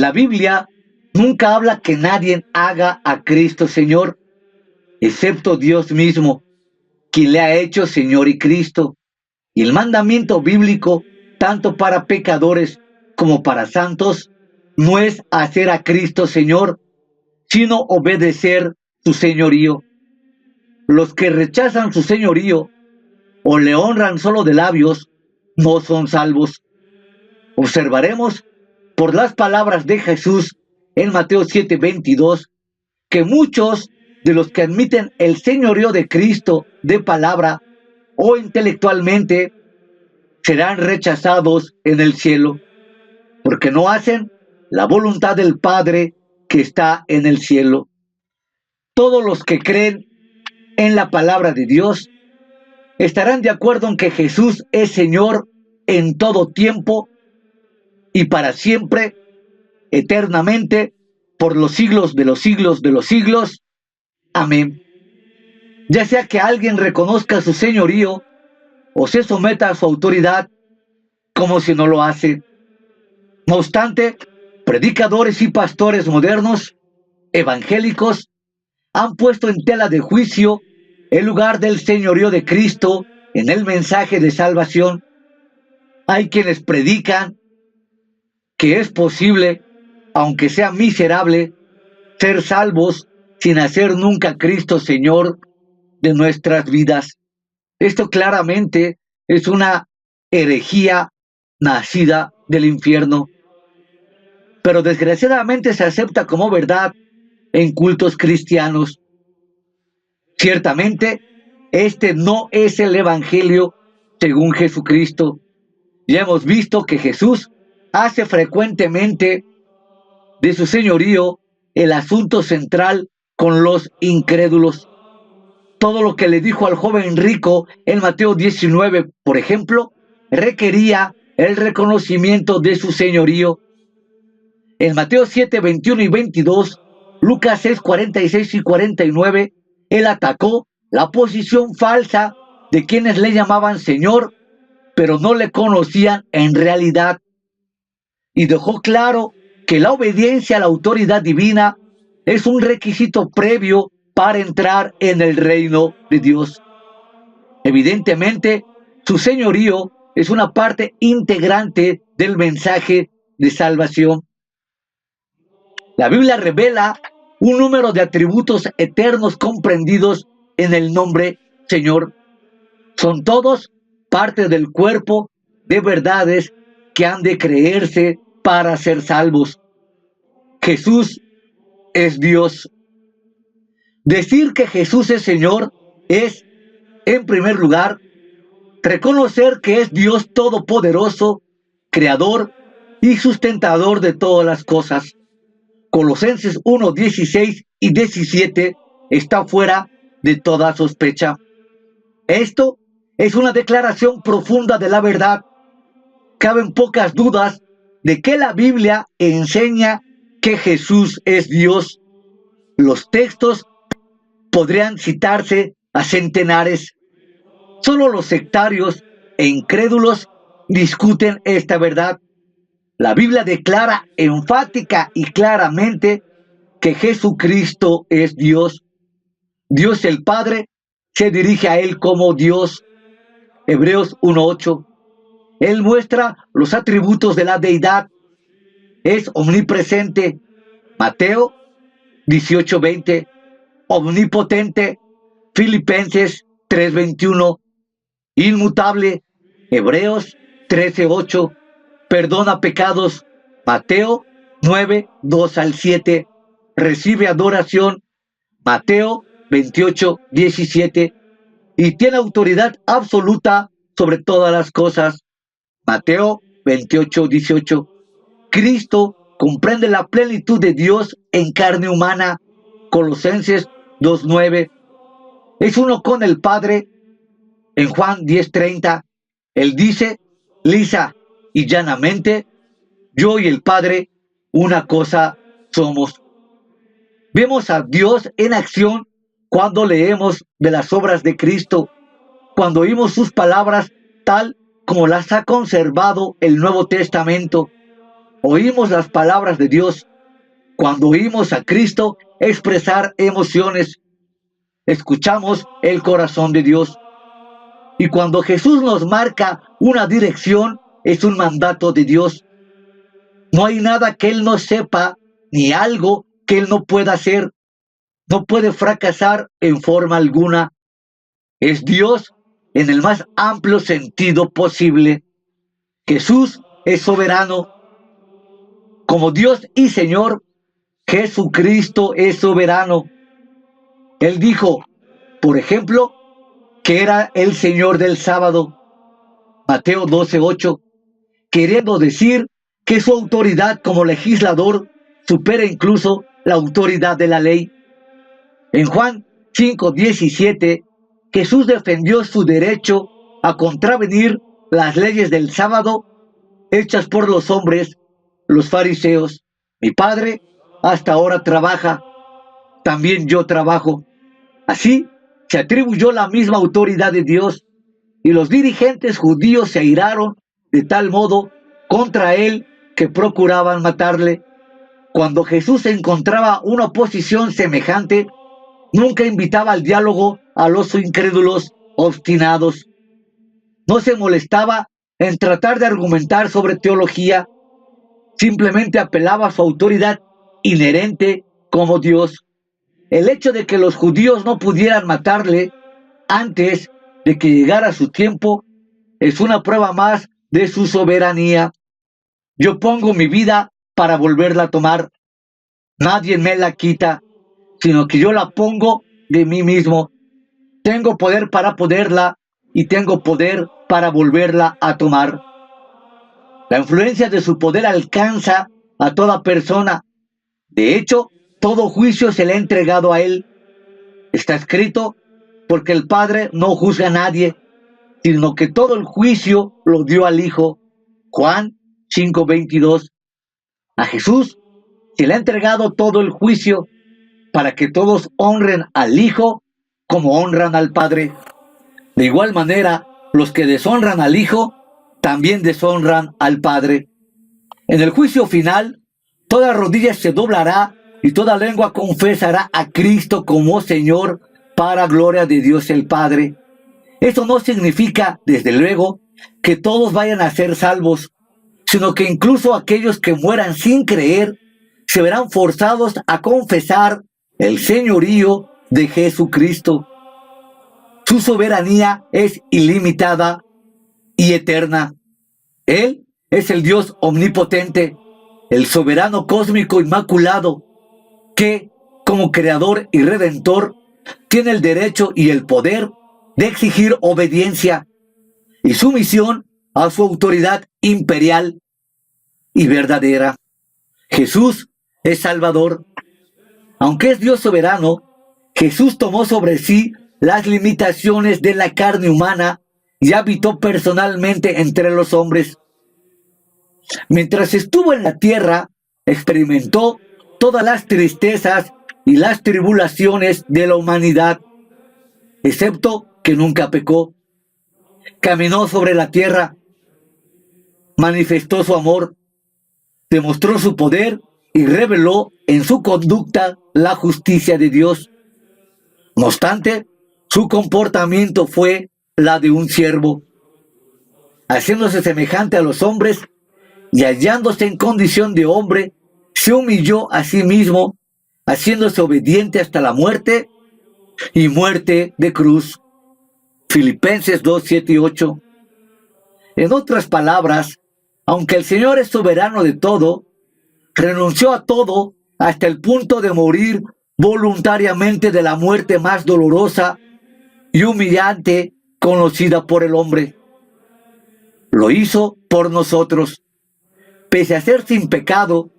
La Biblia nunca habla que nadie haga a Cristo Señor, excepto Dios mismo, quien le ha hecho Señor y Cristo. Y el mandamiento bíblico, tanto para pecadores como para santos, no es hacer a Cristo Señor, sino obedecer su señorío. Los que rechazan su señorío o le honran solo de labios, no son salvos. Observaremos por las palabras de Jesús en Mateo 7:22 que muchos de los que admiten el señorío de Cristo de palabra o intelectualmente serán rechazados en el cielo, porque no hacen la voluntad del Padre que está en el cielo. Todos los que creen en la palabra de Dios estarán de acuerdo en que Jesús es Señor en todo tiempo y para siempre, eternamente, por los siglos de los siglos de los siglos. Amén. Ya sea que alguien reconozca su señorío o se someta a su autoridad, como si no lo hace. No obstante, predicadores y pastores modernos, evangélicos, han puesto en tela de juicio el lugar del señorío de Cristo en el mensaje de salvación. Hay quienes predican que es posible, aunque sea miserable, ser salvos sin hacer nunca a Cristo Señor de nuestras vidas. Esto claramente es una herejía nacida del infierno, pero desgraciadamente se acepta como verdad en cultos cristianos. Ciertamente, este no es el Evangelio según Jesucristo. Ya hemos visto que Jesús hace frecuentemente de su señorío el asunto central con los incrédulos. Todo lo que le dijo al joven rico en Mateo 19, por ejemplo, requería el reconocimiento de su señorío. En Mateo 7, 21 y 22, Lucas 6, 46 y 49, él atacó la posición falsa de quienes le llamaban Señor, pero no le conocían en realidad. Y dejó claro que la obediencia a la autoridad divina es un requisito previo para entrar en el reino de Dios. Evidentemente, su señorío es una parte integrante del mensaje de salvación. La Biblia revela un número de atributos eternos comprendidos en el nombre Señor. Son todos parte del cuerpo de verdades que han de creerse para ser salvos. Jesús es Dios. Decir que Jesús es Señor es, en primer lugar, reconocer que es Dios todopoderoso, creador y sustentador de todas las cosas. Colosenses 1, 16 y 17 está fuera de toda sospecha. Esto es una declaración profunda de la verdad. Caben pocas dudas de que la Biblia enseña que Jesús es Dios. Los textos podrían citarse a centenares. Solo los sectarios e incrédulos discuten esta verdad. La Biblia declara enfática y claramente que Jesucristo es Dios. Dios el Padre se dirige a Él como Dios. Hebreos 1:8. Él muestra los atributos de la deidad. Es omnipresente. Mateo 18:20. Omnipotente. Filipenses 3:21. Inmutable. Hebreos 13:8. Perdona pecados. Mateo 9, 2 al 7. Recibe adoración. Mateo 28, 17. Y tiene autoridad absoluta sobre todas las cosas. Mateo 28, 18. Cristo comprende la plenitud de Dios en carne humana. Colosenses 2:9. Es uno con el Padre. En Juan 10:30, Él dice lisa y llanamente: yo y el Padre, una cosa somos. Vemos a Dios en acción cuando leemos de las obras de Cristo, cuando oímos sus palabras tal como las ha conservado el Nuevo Testamento. oímos las palabras de Dios, cuando oímos a Cristo expresar emociones, escuchamos el corazón de Dios. Y cuando Jesús nos marca una dirección, es un mandato de Dios. No hay nada que Él no sepa, ni algo que Él no pueda hacer. No puede fracasar en forma alguna. Es Dios en el más amplio sentido posible. Jesús es soberano. Como Dios y Señor, Jesucristo es soberano. Él dijo, por ejemplo, que era el Señor del sábado. Mateo 12:8, queriendo decir que su autoridad como legislador supera incluso la autoridad de la ley. En Juan 5:17, Jesús defendió su derecho a contravenir las leyes del sábado hechas por los hombres, los fariseos. Mi Padre hasta ahora trabaja, también yo trabajo. Así se atribuyó la misma autoridad de Dios, y los dirigentes judíos se airaron de tal modo contra él que procuraban matarle. Cuando Jesús encontraba una oposición semejante, nunca invitaba al diálogo a los incrédulos obstinados. No se molestaba en tratar de argumentar sobre teología, simplemente apelaba a su autoridad inherente como Dios. El hecho de que los judíos no pudieran matarle antes de que llegara su tiempo es una prueba más de su soberanía. Yo pongo mi vida para volverla a tomar. Nadie me la quita, sino que yo la pongo de mí mismo. Tengo poder para ponerla y tengo poder para volverla a tomar. La influencia de su poder alcanza a toda persona. De hecho, todo juicio se le ha entregado a él. Está escrito, porque el Padre no juzga a nadie, sino que todo el juicio lo dio al Hijo. Juan 5:22. A Jesús se le ha entregado todo el juicio para que todos honren al Hijo como honran al Padre. De igual manera, los que deshonran al Hijo también deshonran al Padre. En el juicio final, toda rodilla se doblará y toda lengua confesará a Cristo como Señor para gloria de Dios el Padre. Eso no significa, desde luego, que todos vayan a ser salvos, sino que incluso aquellos que mueran sin creer se verán forzados a confesar el señorío de Jesucristo. Su soberanía es ilimitada y eterna. Él es el Dios omnipotente, el soberano cósmico inmaculado, que, como creador y redentor, tiene el derecho y el poder de exigir obediencia y sumisión a su autoridad imperial y verdadera. Jesús es Salvador. Aunque es Dios soberano, Jesús tomó sobre sí las limitaciones de la carne humana y habitó personalmente entre los hombres. Mientras estuvo en la tierra, experimentó todas las tristezas y las tribulaciones de la humanidad, excepto que nunca pecó. Caminó sobre la tierra, manifestó su amor, demostró su poder y reveló en su conducta la justicia de Dios. No obstante, su comportamiento fue la de un siervo. Haciéndose semejante a los hombres y hallándose en condición de hombre, se humilló a sí mismo, haciéndose obediente hasta la muerte y muerte de cruz. Filipenses 2, 7 y 8. En otras palabras, aunque el Señor es soberano de todo, renunció a todo hasta el punto de morir voluntariamente de la muerte más dolorosa y humillante conocida por el hombre. Lo hizo por nosotros, pese a ser sin pecado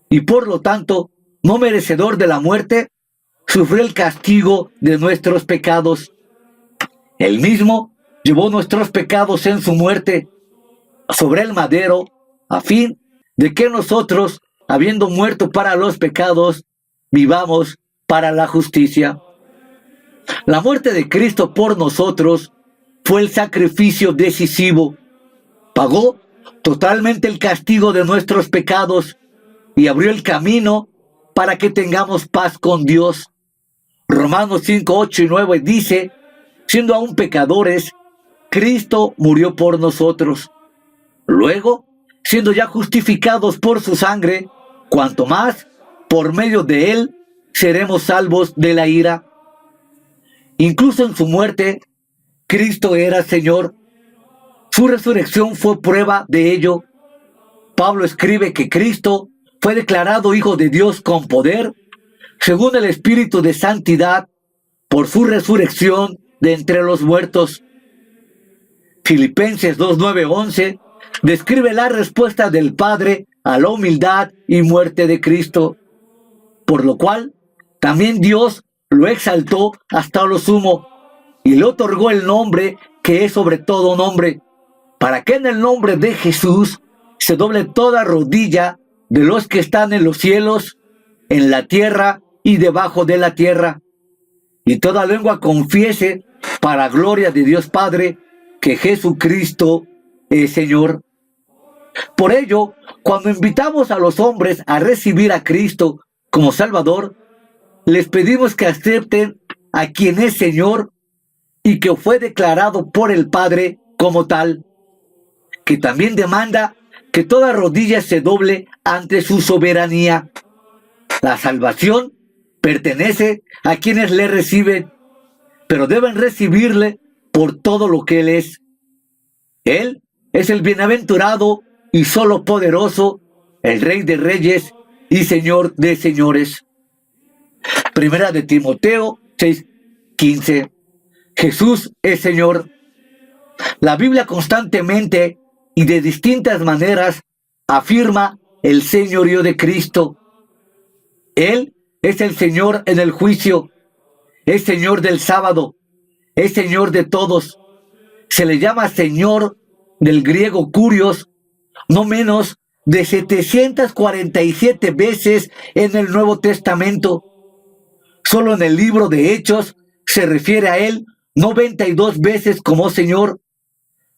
y por lo tanto no merecedor de la muerte, sufrió el castigo de nuestros pecados. Él mismo llevó nuestros pecados en su muerte sobre el madero, a fin de que nosotros, habiendo muerto para los pecados, vivamos para la justicia. La muerte de Cristo por nosotros fue el sacrificio decisivo. Pagó totalmente el castigo de nuestros pecados y abrió el camino para que tengamos paz con Dios. Romanos 5, 8 y 9 dice, siendo aún pecadores, Cristo murió por nosotros. Luego, siendo ya justificados por su sangre, cuanto más, por medio de él, seremos salvos de la ira. Incluso en su muerte, Cristo era Señor. Su resurrección fue prueba de ello. Pablo escribe que Cristo fue declarado Hijo de Dios con poder, según el Espíritu de Santidad, por su resurrección de entre los muertos. Filipenses 2, 9, 11 describe la respuesta del Padre a la humildad y muerte de Cristo, por lo cual también Dios lo exaltó hasta lo sumo y le otorgó el nombre que es sobre todo nombre, para que en el nombre de Jesús se doble toda rodilla de los que están en los cielos, en la tierra y debajo de la tierra, y toda lengua confiese para gloria de Dios Padre que Jesucristo es Señor. Por ello, cuando invitamos a los hombres a recibir a Cristo como Salvador, les pedimos que acepten a quien es Señor y que fue declarado por el Padre como tal, que también demanda que toda rodilla se doble ante su soberanía. La salvación pertenece a quienes le reciben, pero deben recibirle por todo lo que Él es. Él es el bienaventurado y solo poderoso, el Rey de Reyes y Señor de Señores. Primera de Timoteo 6:15. Jesús es Señor. La Biblia constantemente y de distintas maneras afirma el señorío de Cristo. Él es el Señor en el juicio, es Señor del sábado, es Señor de todos. Se le llama Señor del griego kurios, no menos de 747 veces en el Nuevo Testamento. Solo en el libro de Hechos se refiere a Él 92 veces como Señor,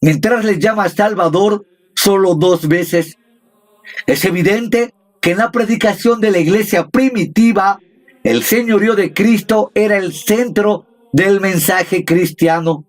mientras le llama Salvador solo 2 veces. Es evidente que en la predicación de la iglesia primitiva, el señorío de Cristo era el centro del mensaje cristiano.